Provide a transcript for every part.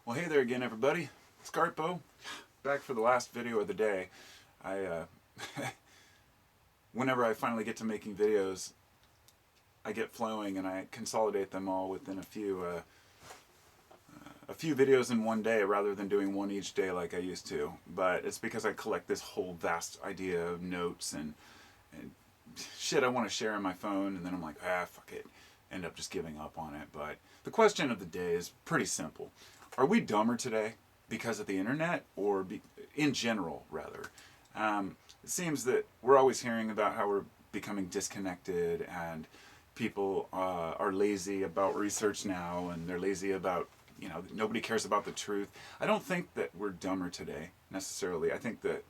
Well, hey there again, everybody. It's Carpo, back for the last video of the day. I, whenever I finally get to making videos, I get flowing and I consolidate them all within a few videos in one day rather than doing one each day like I used to. But it's because I collect this whole vast idea of notes and shit I want to share on my phone, and then I'm like, fuck it. End up just giving up on it. But the question of the day is pretty simple. Are we dumber today because of the internet, or in general, rather? It seems that we're always hearing about how we're becoming disconnected, and people are lazy about research now, and they're lazy about, nobody cares about the truth. I don't think that we're dumber today, necessarily. I think that,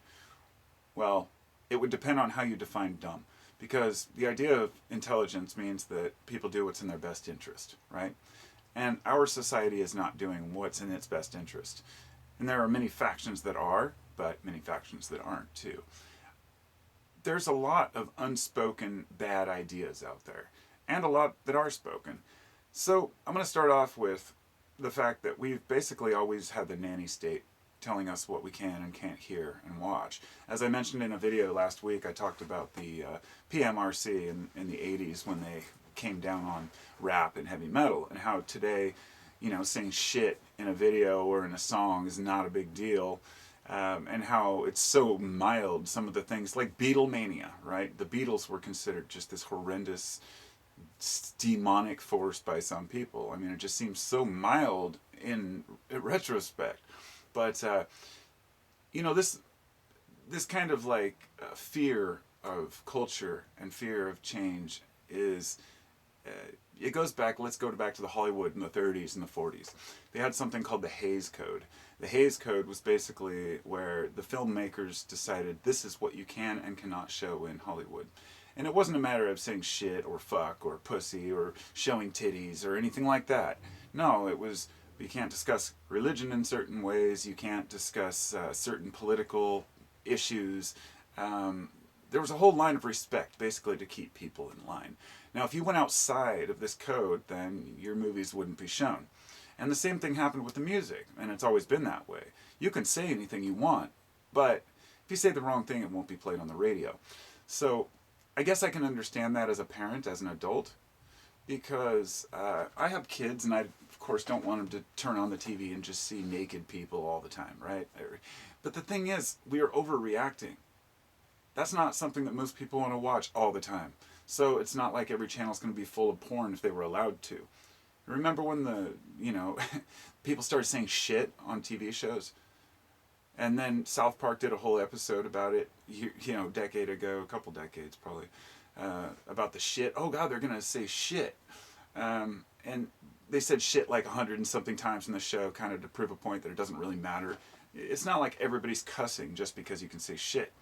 well, it would depend on how you define dumb. Because the idea of intelligence means that people do what's in their best interest, right? And our society is not doing what's in its best interest. And there are many factions that are, but many factions that aren't too. There's a lot of unspoken bad ideas out there, and a lot that are spoken. So I'm going to start off with the fact that we've basically always had the nanny state telling us what we can and can't hear and watch. As I mentioned in a video last week, I talked about the PMRC in the 80s when they came down on rap and heavy metal, and how today, saying shit in a video or in a song is not a big deal, and how it's so mild. Some of the things like Beatlemania, right? The Beatles were considered just this horrendous demonic force by some people. I mean, it just seems so mild in retrospect. But this kind of like fear of culture and fear of change is it goes back. Let's go back to the Hollywood in the 30s and the 40s. They had something called the Hays Code. The Hays Code was basically where the filmmakers decided this is what you can and cannot show in Hollywood. And it wasn't a matter of saying shit or fuck or pussy or showing titties or anything like that. No, it was, you can't discuss religion in certain ways. You can't discuss certain political issues. There was a whole line of respect, basically, to keep people in line. Now, if you went outside of this code, then your movies wouldn't be shown. And the same thing happened with the music, and it's always been that way. You can say anything you want, but if you say the wrong thing, it won't be played on the radio. So I guess I can understand that as a parent, as an adult, because I have kids, and I, of course, don't want them to turn on the TV and just see naked people all the time, right? But the thing is, we are overreacting. That's not something that most people want to watch all the time. So it's not like every channel is going to be full of porn if they were allowed to. Remember when people started saying shit on TV shows? And then South Park did a whole episode about it, a decade ago, a couple decades probably, about the shit. Oh God, they're going to say shit. And they said shit like 100 and something times in the show, kind of to prove a point that it doesn't really matter. It's not like everybody's cussing just because you can say shit.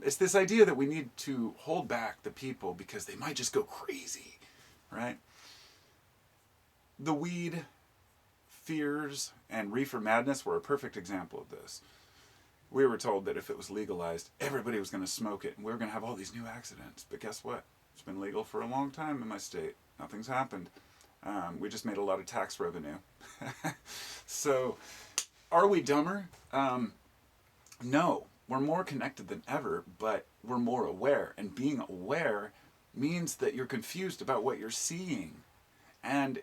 It's this idea that we need to hold back the people because they might just go crazy, right? The weed fears and reefer madness were a perfect example of this. We were told that if it was legalized, everybody was going to smoke it, and we were going to have all these new accidents. But guess what? It's been legal for a long time in my state. Nothing's happened. We just made a lot of tax revenue. So, are we dumber? No. We're more connected than ever, but we're more aware. And being aware means that you're confused about what you're seeing. And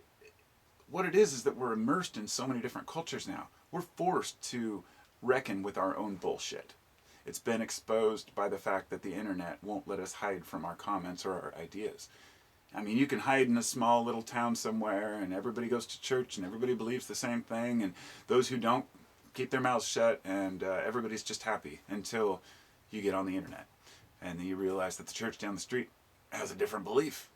what it is that we're immersed in so many different cultures now. We're forced to reckon with our own bullshit. It's been exposed by the fact that the internet won't let us hide from our comments or our ideas. I mean, you can hide in a small little town somewhere, and everybody goes to church, and everybody believes the same thing, and those who don't keep their mouths shut, and everybody's just happy until you get on the internet. And then you realize that the church down the street has a different belief.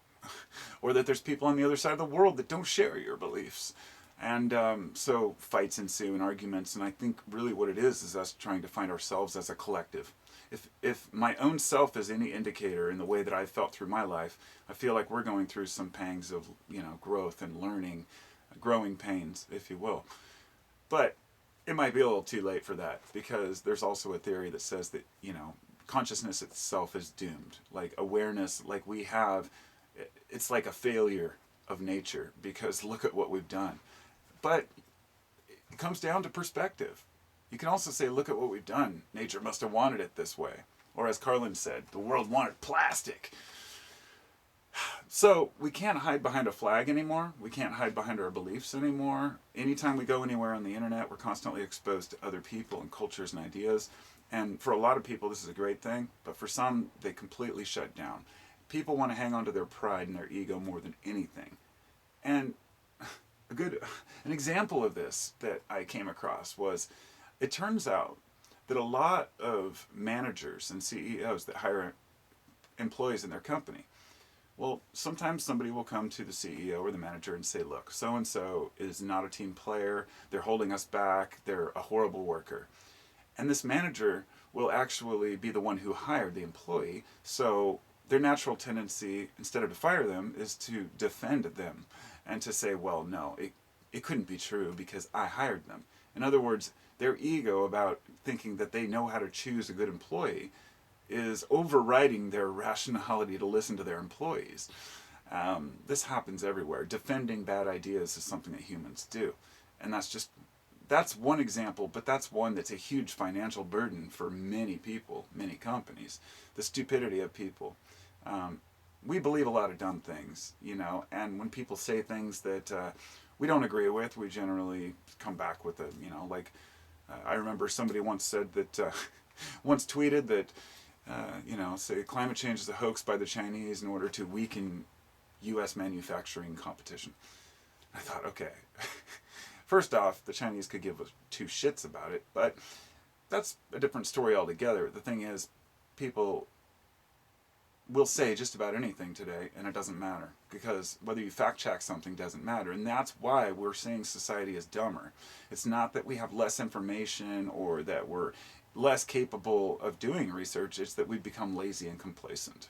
Or that there's people on the other side of the world that don't share your beliefs. And so fights ensue and arguments, and I think really what it is us trying to find ourselves as a collective. If my own self is any indicator in the way that I've felt through my life, I feel like we're going through some pangs of growth and learning, growing pains, if you will. But it might be a little too late for that, because there's also a theory that says that consciousness itself is doomed. Like awareness, like we have, it's like a failure of nature, because look at what we've done. But It comes down to perspective. You can also say, look at what we've done. Nature must have wanted it this way. Or as Carlin said, the world wanted plastic. So we can't hide behind a flag anymore. We can't hide behind our beliefs anymore. Anytime we go anywhere on the internet, we're constantly exposed to other people and cultures and ideas. And for a lot of people, this is a great thing. But for some, they completely shut down. People want to hang on to their pride and their ego more than anything. And an example of this that I came across was, it turns out that a lot of managers and CEOs that hire employees in their company, well, sometimes somebody will come to the CEO or the manager and say, look, so-and-so is not a team player, they're holding us back, they're a horrible worker. And this manager will actually be the one who hired the employee, so their natural tendency, instead of to fire them, is to defend them and to say, well, no, it couldn't be true because I hired them. In other words, their ego about thinking that they know how to choose a good employee is overriding their rationality to listen to their employees. This happens everywhere. Defending bad ideas is something that humans do. And that's one example, but that's one that's a huge financial burden for many people, many companies. The stupidity of people. We believe a lot of dumb things, and when people say things that we don't agree with, we generally come back with I remember somebody once said that, once tweeted that, say climate change is a hoax by the Chinese in order to weaken U.S. manufacturing competition. I thought, okay, first off, the Chinese could give us two shits about it, but that's a different story altogether. The thing is, people will say just about anything today, and it doesn't matter, because whether you fact check something doesn't matter, and that's why we're saying society is dumber. It's not that we have less information or that we're less capable of doing research, it's that we've become lazy and complacent.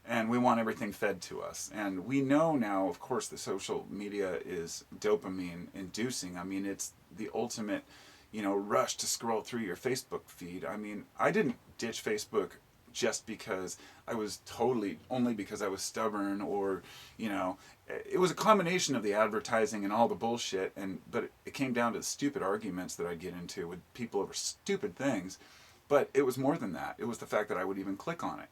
And we want everything fed to us. And we know now, of course, that social media is dopamine inducing. I mean, it's the ultimate, rush to scroll through your Facebook feed. I mean, I didn't ditch Facebook just because only because I was stubborn, or, it was a combination of the advertising and all the bullshit, but it came down to the stupid arguments that I get into with people over stupid things. But it was more than that. It was the fact that I would even click on it.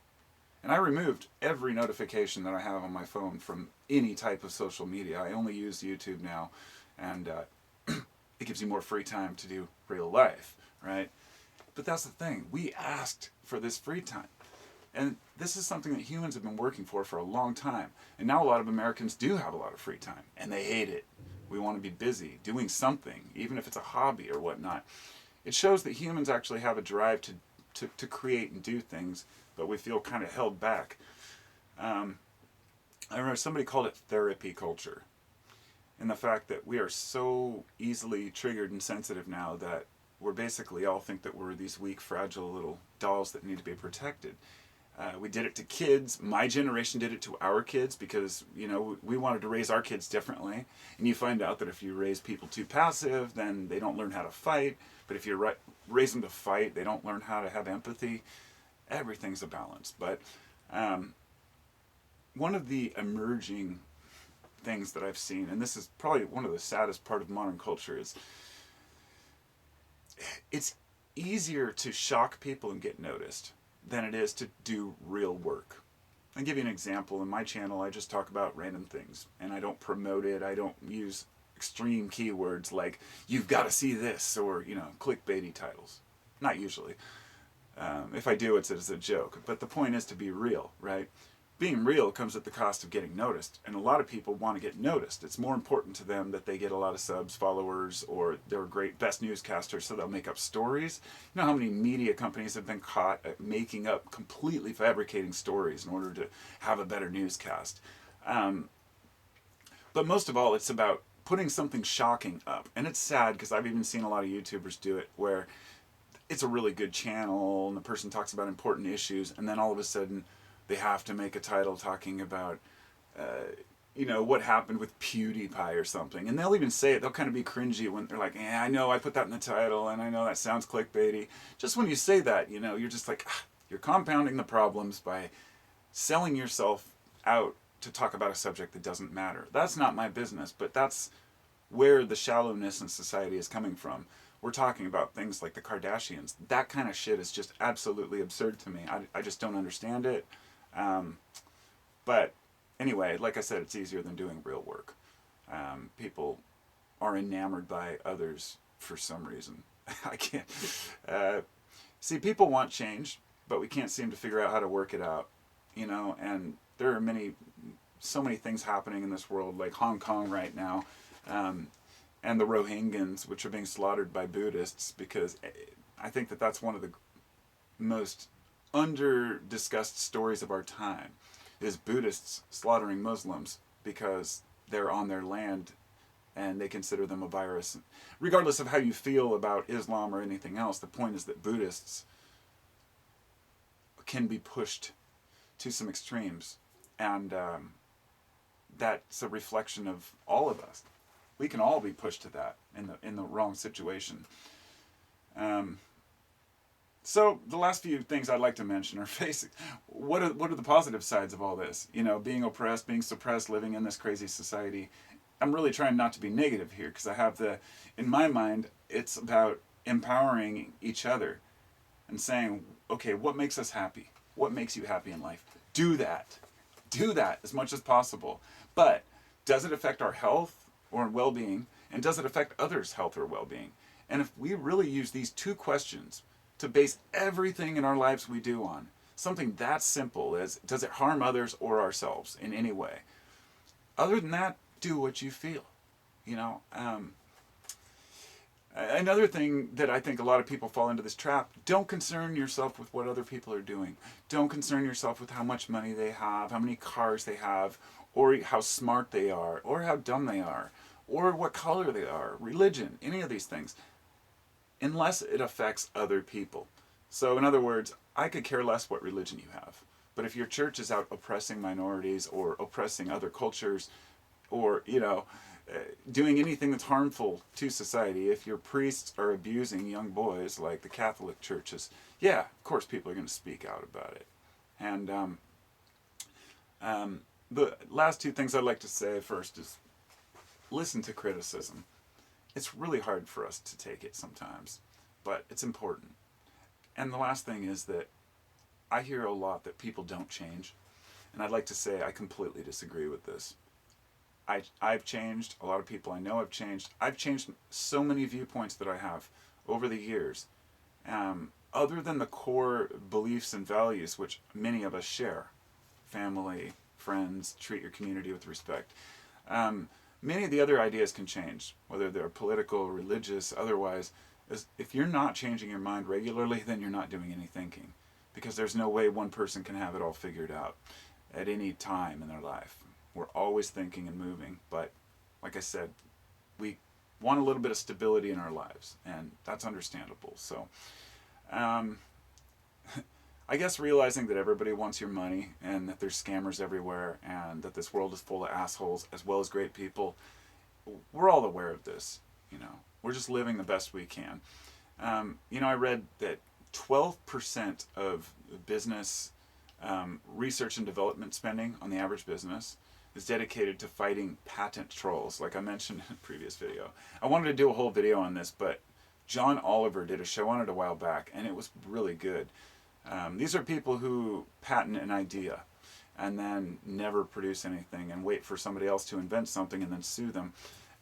And I removed every notification that I have on my phone from any type of social media. I only use YouTube now, and it gives you more free time to do real life, right? But that's the thing. We asked for this free time. And this is something that humans have been working for a long time. And now a lot of Americans do have a lot of free time, and they hate it. We want to be busy doing something, even if it's a hobby or whatnot. It shows that humans actually have a drive to create and do things, but we feel kind of held back. I remember somebody called it therapy culture. And the fact that we are so easily triggered and sensitive now that we're basically all think that we're these weak, fragile little dolls that need to be protected. We did it to kids. My generation did it to our kids because, we wanted to raise our kids differently. And you find out that if you raise people too passive, then they don't learn how to fight. But if you raise them to fight, they don't learn how to have empathy. Everything's a balance. But one of the emerging things that I've seen, and this is probably one of the saddest part of modern culture, is it's easier to shock people and get noticed than it is to do real work. I'll give you an example. In my channel, I just talk about random things, and I don't promote it. I don't use extreme keywords like, you've got to see this, or, clickbaity titles. Not usually. If I do, it's as a joke. But the point is to be real, right? Being real comes at the cost of getting noticed, and a lot of people want to get noticed. It's more important to them that they get a lot of subs, followers, or they're a great best newscaster, so they'll make up stories. You know how many media companies have been caught at making up, completely fabricating stories in order to have a better newscast. But most of all, it's about putting something shocking up. And it's sad, because I've even seen a lot of YouTubers do it, where it's a really good channel, and the person talks about important issues, and then all of a sudden, they have to make a title talking about, what happened with PewDiePie or something. And they'll even say it. They'll kind of be cringy when they're like, yeah, I know I put that in the title, and I know that sounds clickbaity. Just when you say that, you're just like, you're compounding the problems by selling yourself out to talk about a subject that doesn't matter. That's not my business, but that's where the shallowness in society is coming from. We're talking about things like the Kardashians. That kind of shit is just absolutely absurd to me. I just don't understand it. But anyway, like I said, it's easier than doing real work. People are enamored by others for some reason. I can't. See, people want change, but we can't seem to figure out how to work it out. And there are so many things happening in this world, like Hong Kong right now, and the Rohingyans, which are being slaughtered by Buddhists, because I think that that's one of the most under-discussed stories of our time, is Buddhists slaughtering Muslims because they're on their land and they consider them a virus. Regardless of how you feel about Islam or anything else, the point is that Buddhists can be pushed to some extremes, and that's a reflection of all of us. We can all be pushed to that in the wrong situation. So the last few things I'd like to mention are what are the positive sides of all this? Being oppressed, being suppressed, living in this crazy society. I'm really trying not to be negative here, because I have in my mind, it's about empowering each other and saying, okay, what makes us happy? What makes you happy in life? Do that. Do that as much as possible. But does it affect our health or well-being? And does it affect others' health or well-being? And if we really use these two questions to base everything in our lives we do on, something that simple as, does it harm others or ourselves in any way? Other than that, do what you feel. Another thing that I think a lot of people fall into this trap: don't concern yourself with what other people are doing. Don't concern yourself with how much money they have, how many cars they have, or how smart they are, or how dumb they are, or what color they are, religion, any of these things, unless it affects other people. So in other words, I could care less what religion you have, but if your church is out oppressing minorities or oppressing other cultures, or doing anything that's harmful to society, if your priests are abusing young boys like the Catholic churches, yeah, of course people are going to speak out about it. And the last two things I'd like to say first is, listen to criticism. It's really hard for us to take it sometimes, but it's important. And the last thing is that I hear a lot that people don't change, and I'd like to say I completely disagree with this. I've changed. A lot of people I know have changed. I've changed so many viewpoints that I have over the years. Other than the core beliefs and values, which many of us share: family, friends, treat your community with respect. Many of the other ideas can change, whether they're political, religious, otherwise. If you're not changing your mind regularly, then you're not doing any thinking, because there's no way one person can have it all figured out at any time in their life. We're always thinking and moving, but like I said, we want a little bit of stability in our lives, and that's understandable. So I guess realizing that everybody wants your money, and that there's scammers everywhere, and that this world is full of assholes as well as great people, we're all aware of this. We're just living the best we can. I read that 12% of business research and development spending on the average business is dedicated to fighting patent trolls, like I mentioned in a previous video. I wanted to do a whole video on this, but John Oliver did a show on it a while back, and it was really good. These are people who patent an idea and then never produce anything and wait for somebody else to invent something and then sue them.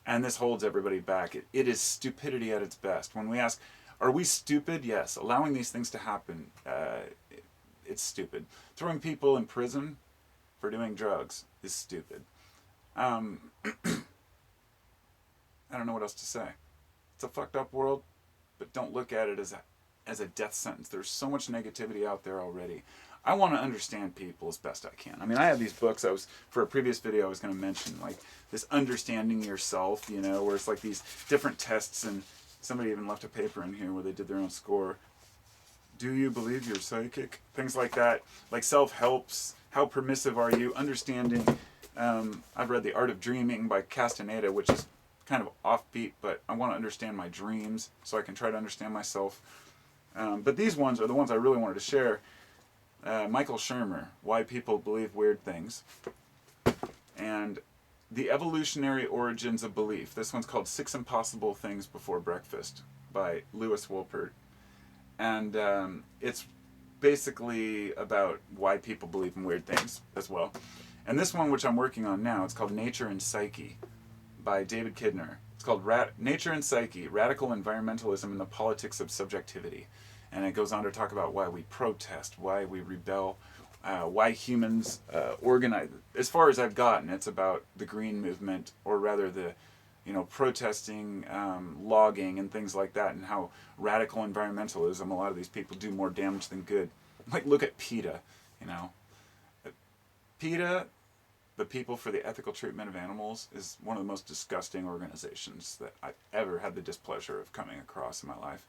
And this holds everybody back. It is stupidity at its best. When we ask, are we stupid? Yes. Allowing these things to happen, it's stupid. Throwing people in prison for doing drugs is stupid. I don't know what else to say. It's a fucked up world, but don't look at it as a death sentence. There's so much negativity out there already. I want to understand people as best I can. I mean, I have these books. For a previous video, I was going to mention, like, this understanding yourself, where it's like these different tests, and somebody even left a paper in here where they did their own score. Do you believe you're psychic? Things like that. Like self-helps. How permissive are you? Understanding. I've read The Art of Dreaming by Castaneda, which is kind of offbeat, but I want to understand my dreams so I can try to understand myself. But these ones are the ones I really wanted to share. Michael Shermer, Why People Believe Weird Things. And The Evolutionary Origins of Belief. This one's called Six Impossible Things Before Breakfast by Lewis Wolpert. And it's basically about why people believe in weird things as well. And this one, which I'm working on now, it's called Nature and Psyche by David Kidner. It's called Nature and Psyche, Radical Environmentalism and the Politics of Subjectivity. And it goes on to talk about why we protest, why we rebel, why humans organize. As far as I've gotten, it's about the green movement, or rather the, protesting, logging and things like that, and how radical environmentalism, a lot of these people do more damage than good. Like, look at PETA, PETA, the People for the Ethical Treatment of Animals, is one of the most disgusting organizations that I've ever had the displeasure of coming across in my life.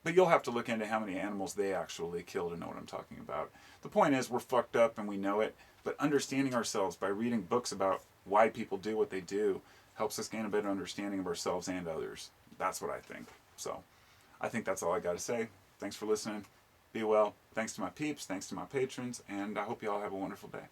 But you'll have to look into how many animals they actually kill to know what I'm talking about. The point is, we're fucked up and we know it, but understanding ourselves by reading books about why people do what they do helps us gain a better understanding of ourselves and others. That's what I think. So, I think that's all I got to say. Thanks for listening. Be well. Thanks to my peeps. Thanks to my patrons. And I hope you all have a wonderful day.